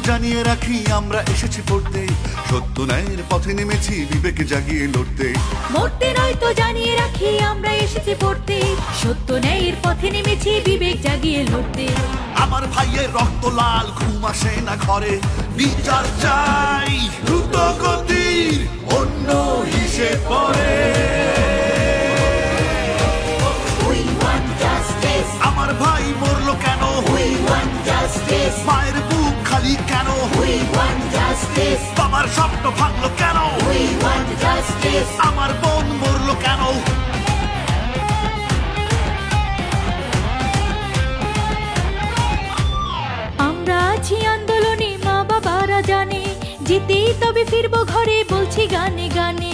জানিয়ে রাখি আমরা এসেছি পড়তে, সত্য ন্যায়ের পথে নেমেছি বিবেকে জাগিয়ে লড়তে। মরতে নয় তো জানিয়ে রাখি আমরা এসেছি পড়তে, সত্য ন্যায়ের পথে নেমেছি বিবেক জাগিয়ে লড়তে। আমার ভাইয়ের রক্ত লাল, ঘুম আসে না ঘরে, বিচার চাই দ্রুত গতির, অন্য হিসেব পরে। আমার ভাই মরলো কেন, মায়ের বুক খালি কেন, বাবার স্বপ্ন ভাঙলো কেন, আমার বোন মরলো কেন। আমরা আছি আন্দোলনে, মা বাবারা জানে, জিতেই তবে ফিরবো ঘরে, বলছি গানে গানে।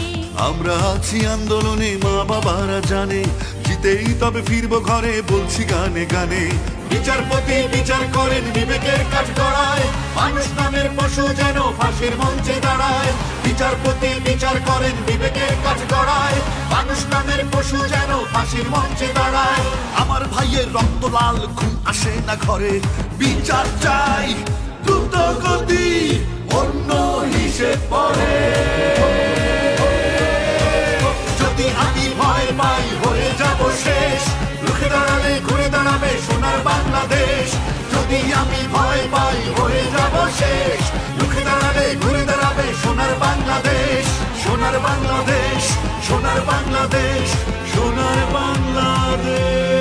আমরা আছি আন্দোলনে, মা বাবারা জানে, জিতেই তবে ফিরবো ঘরে, বলছি গানে গানে। বিচারপতি বিচার করেন বিবেকের কাজ করায়, মানুষ নামের পশু যেন ফাঁসির মঞ্চে দাঁড়ায়। বিচারপতি বিচার করেন বিবেকের কাজ করায়, মানুষ নামের পশু যেন ফাঁসির মঞ্চে দাঁড়ায়। আমার ভাইয়ের রক্ত লাল, ঘুম আসে না ঘরে, বিচার চাই দ্রুত গতি, অন্য হিসেব পরে। যদি আমি ভয় পাই হয়ে যাব শেষ, রুখে দাঁড়ালে ঘুরে দাঁড়াবে সোনার বাংলাদেশ। যদি আমি ভয় পাই হয়ে যাব শেষ, রুখে দাঁড়ালে ঘুরে দাঁড়াবে সোনার বাংলাদেশ। সোনার বাংলাদেশ, সোনার বাংলাদেশ, সোনার বাংলাদেশ।